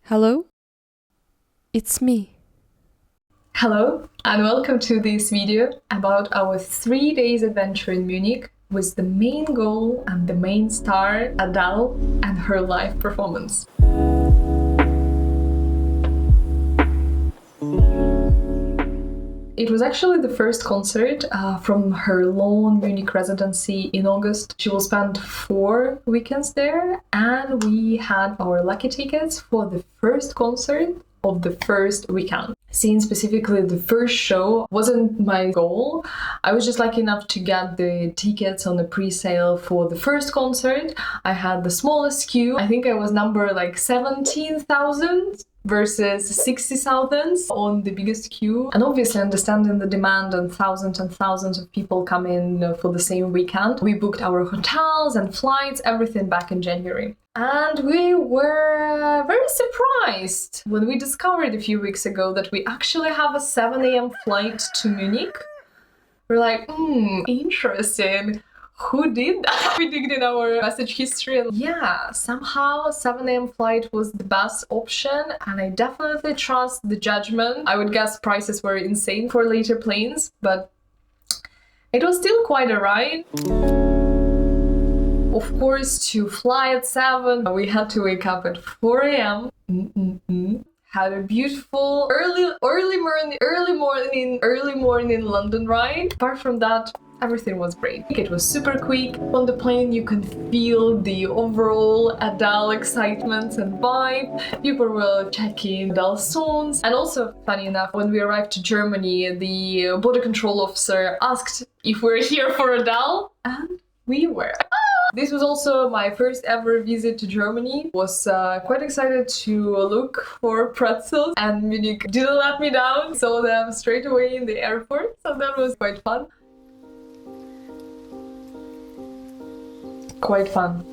Hello? It's me. Hello and welcome to this video about our 3 days adventure in Munich with the main goal and the main star, Adele, and her live performance. It was actually the first concert from her long Munich residency in August. She will spend 4 weekends there, and we had our lucky tickets for the first concert of the first weekend. Seeing specifically the first show wasn't my goal. I was just lucky enough to get the tickets on the pre-sale for the first concert. I had the smallest queue. I think I was number like 17,000 versus 60,000 on the biggest queue. And obviously understanding the demand and thousands of people come in for the same weekend, we booked our hotels and flights, everything back in January. And we were very surprised when we discovered a few weeks ago that we actually have a 7 a.m. flight to Munich. We're like, interesting. Who did that? We digged in our message history and yeah, somehow 7 a.m. flight was the best option, and I definitely trust the judgment. I would guess prices were insane for later planes, but it was still quite a ride. Of course, to fly at 7, we had to wake up at 4 a.m. Had a beautiful early morning London ride. Apart from that, everything was great. It was super quick. On the plane, you can feel the overall Adele excitement and vibe. People were checking Adele songs. And also, funny enough, when we arrived to Germany, the border control officer asked if we're here for Adele, and we were. This was also my first ever visit to Germany. Was quite excited to look for pretzels, and Munich didn't let me down. Saw them straight away in the airport, so that was quite fun. Quite fun.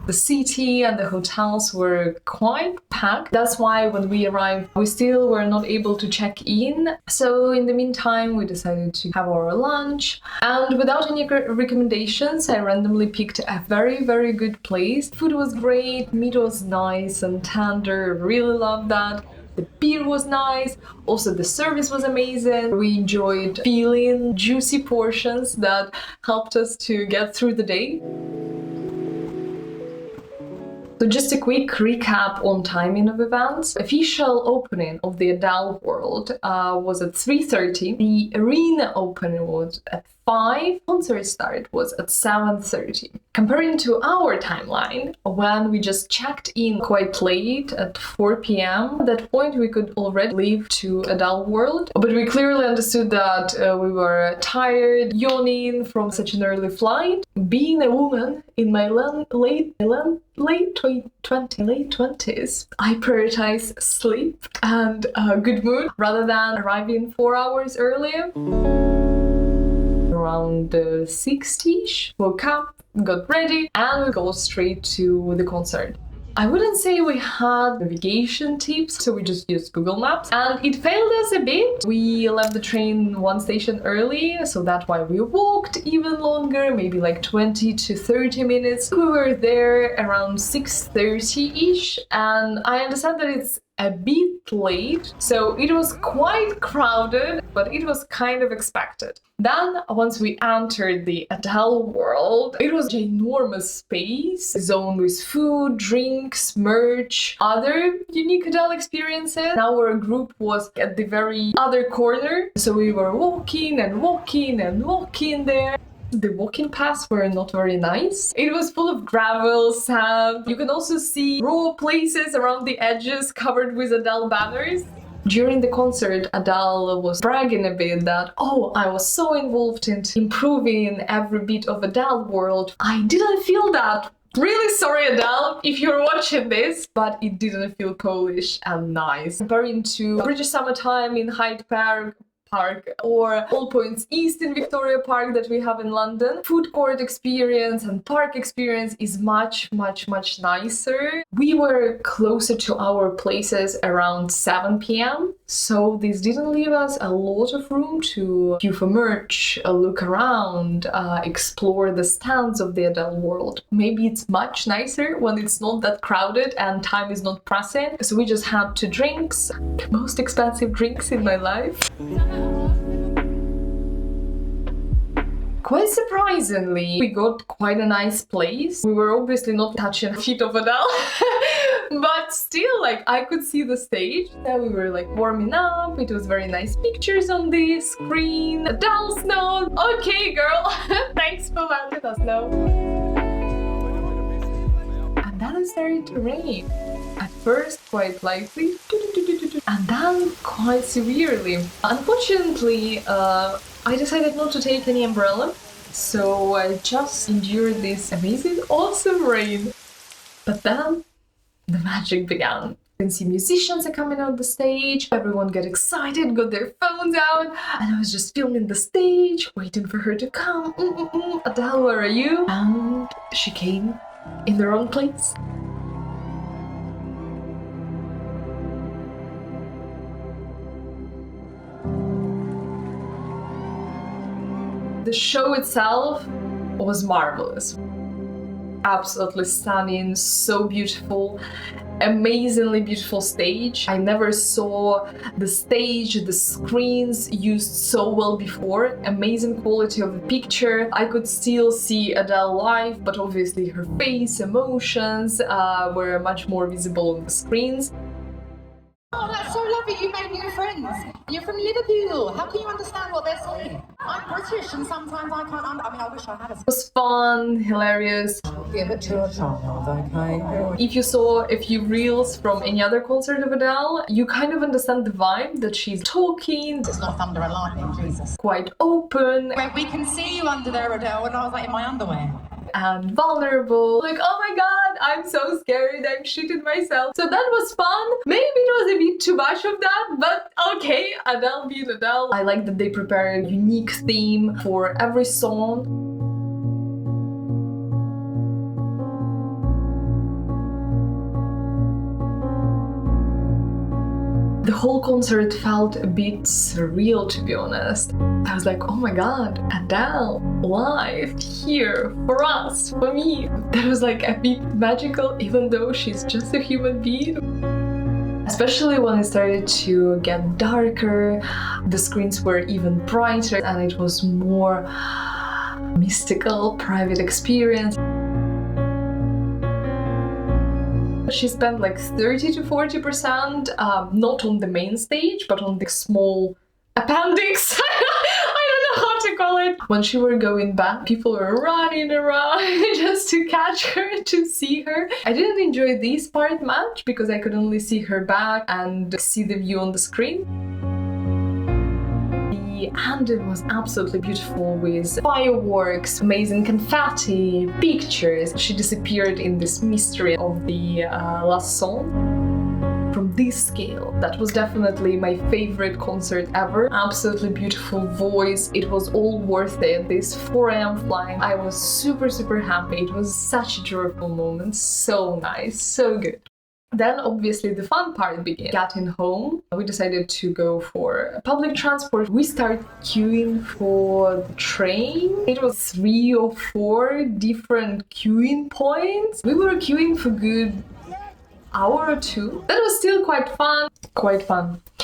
The city and the hotels were quite packed. That's why when we arrived, we still were not able to check in. So in the meantime, we decided to have our lunch. And without any recommendations, I randomly picked a very good place. Food was great, meat was nice and tender, really loved that. The beer was nice, also the service was amazing. We enjoyed feeling juicy portions that helped us to get through the day. So just a quick recap on timing of events. Official opening of the Adele World was at 3:30. The arena opening was at 5. Concert start was at 7:30. Comparing to our timeline, when we just checked in quite late at 4 p.m, at that point we could already leave to Adele World. But we clearly understood that we were tired, yawning from such an early flight. Being a woman in my late 20s, I prioritize sleep and a good mood rather than arriving 4 hours earlier. Around 6-ish, woke up, got ready, and we go straight to the concert. I wouldn't say we had navigation tips, so we just used Google Maps, and it failed us a bit. We left the train 1 station early, so that's why we walked even longer, maybe like 20 to 30 minutes. We were there around 6:30-ish, and I understand that it's a bit late, so it was quite crowded, but it was kind of expected. Then, once we entered the Adele World, it was an enormous space, zone with food, drinks, merch, other unique Adele experiences. Our group was at the very other corner, so we were walking there. The walking paths were not very nice. It was full of gravel, sand. You can also see raw places around the edges covered with Adele banners. During the concert, Adele was bragging a bit that, I was so involved in improving every bit of Adele World. I didn't feel that. Really sorry, Adele, if you're watching this, but it didn't feel Polish and nice. Comparing to British summertime in Hyde Park, or All Points East in Victoria Park that we have in London, food court experience and park experience is much nicer. We were closer to our places around 7 p.m. So this didn't leave us a lot of room to queue for merch, look around, explore the stands of the Adele world. Maybe it's much nicer when it's not that crowded and time is not pressing. So we just had 2 drinks, the most expensive drinks in my life. Quite surprisingly, we got quite a nice place. We were obviously not touching the feet of Adele, but still, like, I could see the stage. Then we were like warming up. It was very nice pictures on the screen. Adele's note. Okay, girl, thanks for letting us know. And then it started to rain. At first, quite lightly, and then quite severely. Unfortunately, I decided not to take any umbrella, so I just endured this amazing, awesome rain. But then the magic began. You can see musicians are coming on the stage, everyone got excited, got their phones out, and I was just filming the stage, waiting for her to come. Adele, where are you? And she came in the wrong place. The show itself was marvelous. Absolutely stunning, so beautiful, amazingly beautiful stage. I never saw the stage, the screens used so well before. Amazing quality of the picture. I could still see Adele live, but obviously her face, emotions were much more visible on the screens. Oh, that's so lovely. You made new friends. You're from Liverpool. How can you understand what they're saying? I'm British and sometimes I can't I wish I had a... It was fun, hilarious. Give it to a child, okay? If you saw a few reels from any other concert of Adele, you kind of understand the vibe that she's talking. It's not thunder and lightning, Jesus. Quite open. We can see you under there, Adele, and I was like in my underwear. And vulnerable. Like, oh my god, I'm so scared, I'm shooting myself. So that was fun. Maybe it was a bit too much of that, but okay, Adele being Adele. I like that they prepare a unique theme for every song. The whole concert felt a bit surreal, to be honest. I was like, oh my god, Adele, live, here, for us, for me. That was like a bit magical, even though she's just a human being. Especially when it started to get darker, the screens were even brighter, and it was more mystical, private experience. She spent like 30 to 40% not on the main stage, but on the small appendix. I don't know how to call it. When she were going back, people were running around just to catch her, to see her. I didn't enjoy this part much because I could only see her back and see the view on the screen. And it was absolutely beautiful with fireworks, amazing confetti, pictures. She disappeared in this mystery of the last song. From this scale, that was definitely my favorite concert ever. Absolutely beautiful voice. It was all worth it. This 4 a.m. flying, I was super happy. It was such a joyful moment. So nice, so good. Then obviously the fun part began. Getting home, we decided to go for public transport. We started queuing for the train. It was 3 or 4 different queuing points. We were queuing for good hour or 2. That was still quite fun.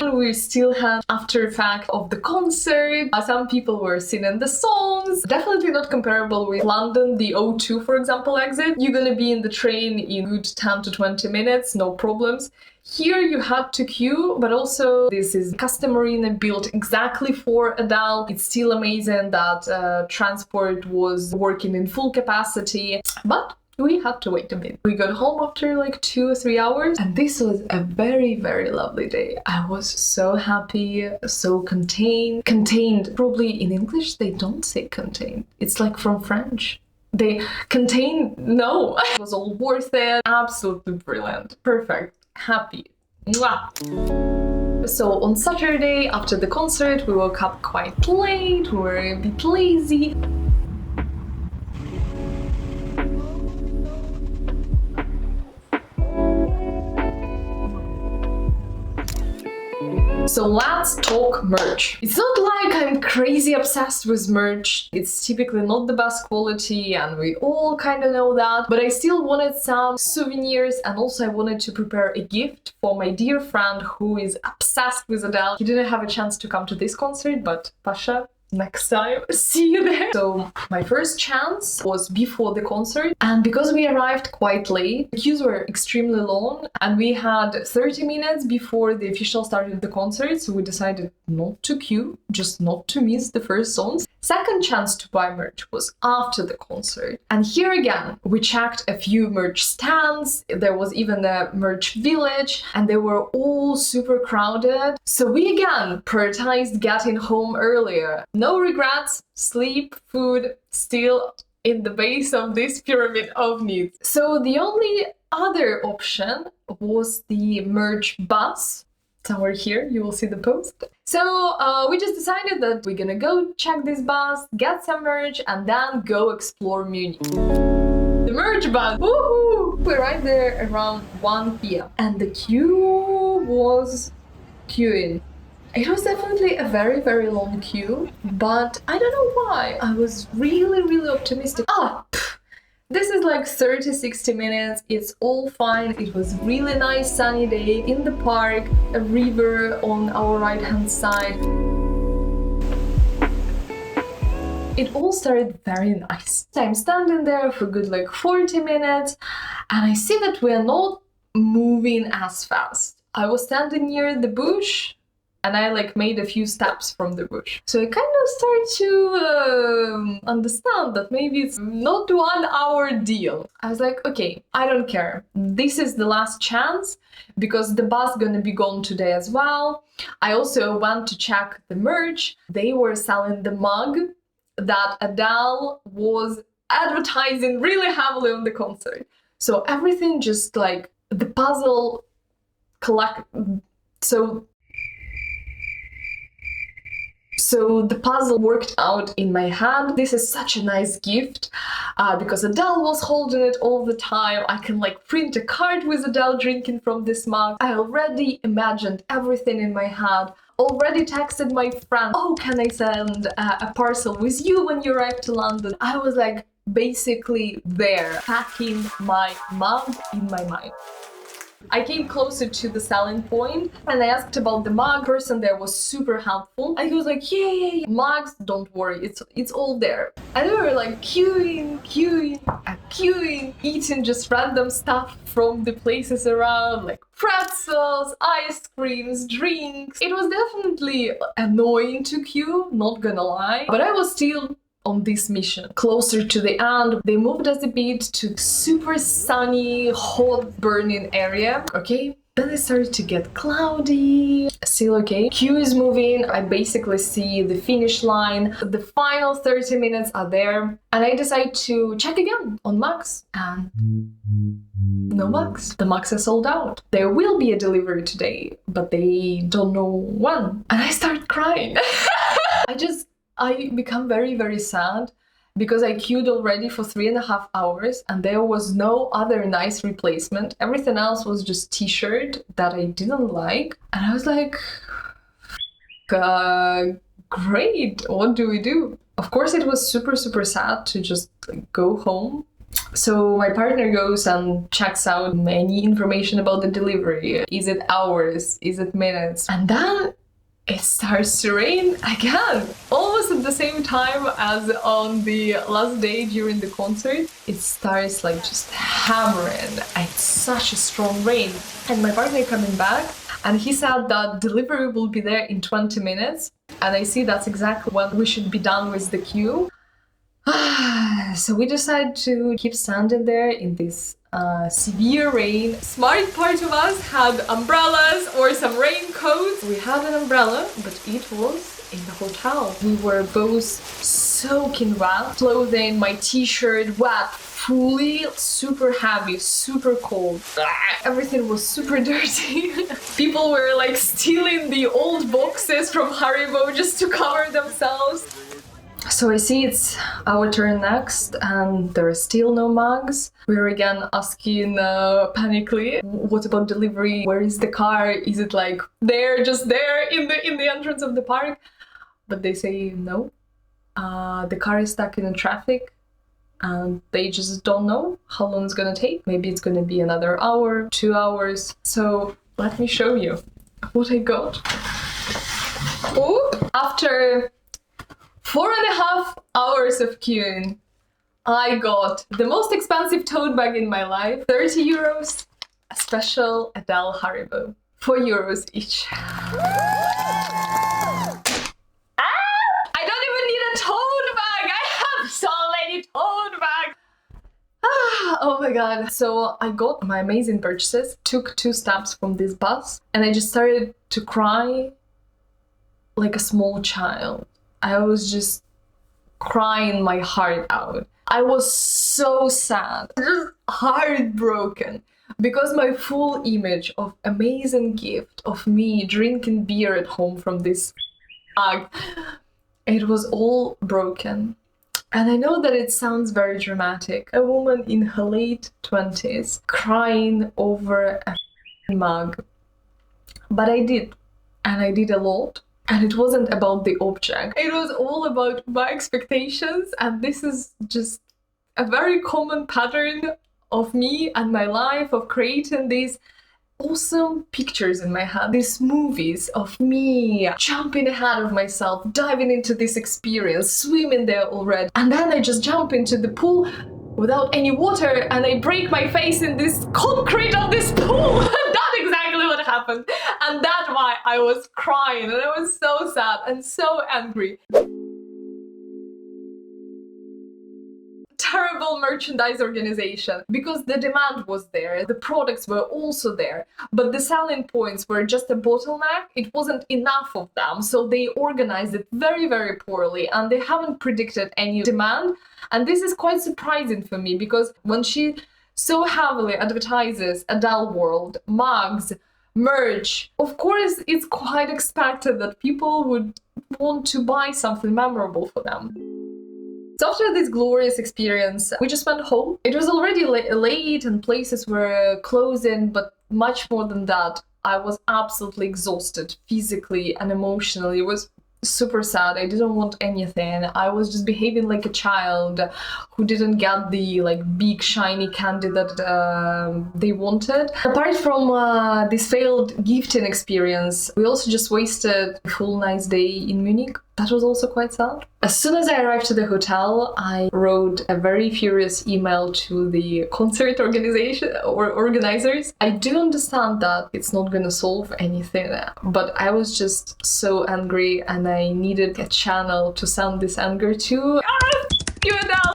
We still had after effect of the concert. Some people were singing the songs. Definitely not comparable with London, the O2, for example, exit. You're gonna be in the train in good 10 to 20 minutes, no problems. Here you had to queue, but also this is custom arena built exactly for Adele. It's still amazing that transport was working in full capacity, but we had to wait a bit. We got home after like 2 or 3 hours, and this was a very lovely day. I was so happy, so contained. Contained, probably in English they don't say contained. It's like from French. They contain, no. It was all worth it. Absolutely brilliant. Perfect. Happy. Mwah. So on Saturday after the concert, we woke up quite late. We were a bit lazy. So let's talk merch. It's not like I'm crazy obsessed with merch. It's typically not the best quality and we all kind of know that. But I still wanted some souvenirs and also I wanted to prepare a gift for my dear friend who is obsessed with Adele. He didn't have a chance to come to this concert, but Pasha, next time, see you there. So my first chance was before the concert, and because we arrived quite late, the queues were extremely long and we had 30 minutes before the official start of the concert, so we decided not to queue, just not to miss the first songs. Second chance to buy merch was after the concert, and here again we checked a few merch stands. There was even a merch village and they were all super crowded, so we again prioritized getting home earlier. No regrets, sleep, food, still in the base of this pyramid of needs. So the only other option was the merch bus. Somewhere here, you will see the post. So we just decided that we're gonna go check this bus, get some merch, and then go explore Munich. The merch bus! Woohoo! We arrived there around 1 p.m. and the queue was queuing. It was definitely a very, very long queue, but I don't know why. I was really optimistic. This is like 30-60 minutes, it's all fine. It was really nice sunny day in the park, a river on our right hand side. It all started very nice. I'm standing there for good like 40 minutes and I see that we are not moving as fast. I was standing near the bush and I like made a few steps from the bush. So I kind of started to understand that maybe it's not 1 hour deal. I was like, okay, I don't care. This is the last chance because the bus gonna be gone today as well. I also went to check the merch. They were selling the mug that Adele was advertising really heavily on the concert. So everything just like the puzzle So the puzzle worked out in my hand. This is such a nice gift because Adele was holding it all the time. I can like print a card with Adele drinking from this mug. I already imagined everything in my head. Already texted my friend, oh, can I send a parcel with you when you arrive to London? I was like basically there, packing my mug in my mind. I came closer to the selling point and I asked about the mug. The person there was super helpful. And he was like, yeah. Mugs, don't worry, it's all there. And we were like queuing, eating just random stuff from the places around, like pretzels, ice creams, drinks. It was definitely annoying to queue, not gonna lie, but I was still on this mission. Closer to the end, they moved us a bit to super sunny, hot, burning area. Okay, then it started to get cloudy. Still okay. Queue is moving. I basically see the finish line. The final 30 minutes are there. And I decide to check again on Max. And no Max. The Max is sold out. There will be a delivery today, but they don't know when. And I start crying. I become very sad because I queued already for 3.5 hours and there was no other nice replacement. Everything else was just t-shirt that I didn't like. And I was like, great, what do we do? Of course, it was super sad to just like, go home. So my partner goes and checks out any information about the delivery. Is it hours? Is it minutes? And then it starts to rain again, almost at the same time as on the last day during the concert. It starts like just hammering. It's such a strong rain. And my partner coming back and he said that delivery will be there in 20 minutes. And I see that's exactly when we should be done with the queue. So we decided to keep standing there in this severe rain. Smart part of us had umbrellas or some raincoats. We had an umbrella, but it was in the hotel. We were both soaking wet, clothing, my t-shirt wet, fully super heavy, super cold. Everything was super dirty. People were like stealing the old boxes from Haribo just to cover themselves. So I see it's our turn next, and there are still no mugs. We're again asking panically, what about delivery? Where is the car? Is it like there, just there in the entrance of the park? But they say no. The car is stuck in the traffic, and they just don't know how long it's gonna take. Maybe it's gonna be another hour, 2 hours. So let me show you what I got. Oh, after 4.5 hours of queuing, I got the most expensive tote bag in my life, 30 euros, a special ADELE Haribo, 4 euros each. I don't even need a tote bag! I have so many tote bags! Oh my god. So I got my amazing purchases, took 2 steps from this bus, and I just started to cry like a small child. I was just crying my heart out. I was so sad, just heartbroken, because my full image of amazing gift of me drinking beer at home from this bag, it was all broken. And I know that it sounds very dramatic. A woman in her late 20s crying over a mug. But I did. And I did a lot. And it wasn't about the object. It was all about my expectations. And this is just a very common pattern of me and my life, of creating these awesome pictures in my head, these movies of me jumping ahead of myself, diving into this experience, swimming there already. And then I just jump into the pool without any water and I break my face in this concrete of this pool. That's exactly what happened. And that's why I was crying and I was so sad and so angry. Terrible merchandise organization, because the demand was there, the products were also there, but the selling points were just a bottleneck. It wasn't enough of them, so they organized it very, very poorly, and they haven't predicted any demand. And this is quite surprising for me, because when she so heavily advertises ADELE World, mugs, merch, of course it's quite expected that people would want to buy something memorable for them. So after this glorious experience, we just went home. It was already late and places were closing, but much more than that, I was absolutely exhausted physically and emotionally. It was super sad. I didn't want anything. I was just behaving like a child who didn't get the big shiny candy that they wanted. Apart from this failed gifting experience, we also just wasted a full nice day in Munich. That was also quite sad. As soon as I arrived to the hotel, I wrote a very furious email to the concert organizers. I do understand that it's not gonna solve anything, but I was just so angry and I needed a channel to send this anger to.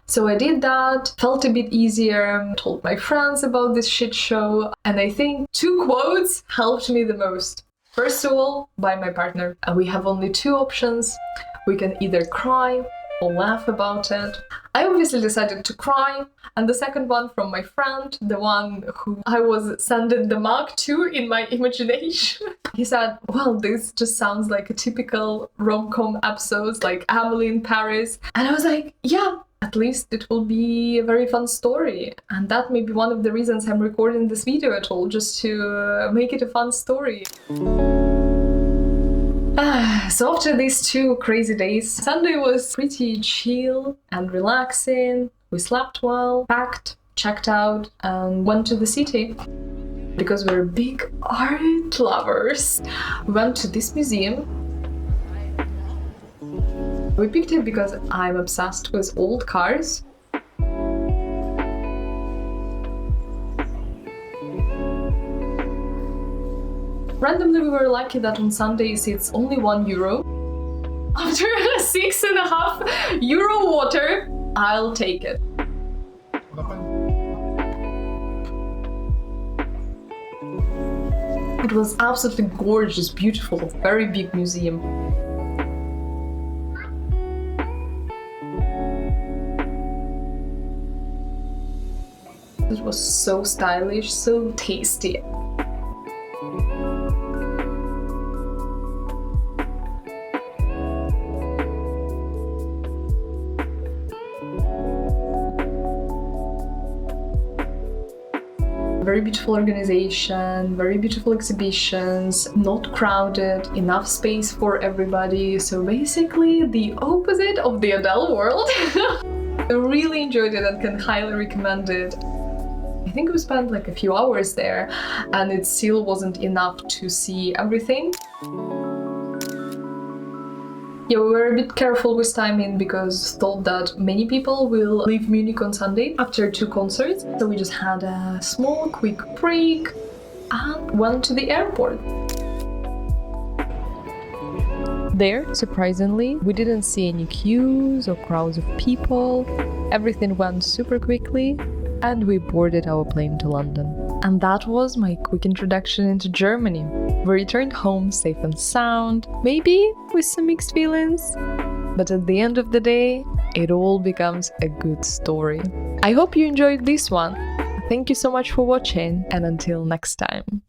So I did that, felt a bit easier, told my friends about this shit show, and I think 2 quotes helped me the most. First of all, by my partner. And we have only 2 options. We can either cry or laugh about it. I obviously decided to cry, and the second one from my friend, the one who I was sending the mug to in my imagination. He said, well, this just sounds like a typical rom-com episode, like Emily in Paris. And I was like, yeah, at least it will be a very fun story. And that may be one of the reasons I'm recording this video at all, just to make it a fun story. So after these 2 crazy days, Sunday was pretty chill and relaxing. We slept well, packed, checked out, and went to the city. Because we're big art lovers, we went to this museum. We picked it because I'm obsessed with old cars. Randomly, we were lucky that on Sundays it's only €1. After a 6.5 euro water, I'll take it. It was absolutely gorgeous, beautiful, very big museum. It was so stylish, so tasty. very beautiful organization, very beautiful exhibitions, not crowded, enough space for everybody. So basically the opposite of the ADELE world. I really enjoyed it and can highly recommend it. I think we spent like a few hours there and it still wasn't enough to see everything. Yeah, we were a bit careful with timing because thought that many people will leave Munich on Sunday after 2 concerts. So we just had a small, quick break and went to the airport. There, surprisingly, we didn't see any queues or crowds of people. Everything went super quickly and we boarded our plane to London. And that was my quick introduction into Germany. We returned home safe and sound, maybe with some mixed feelings, but at the end of the day, it all becomes a good story. I hope you enjoyed this one. Thank you so much for watching, and until next time.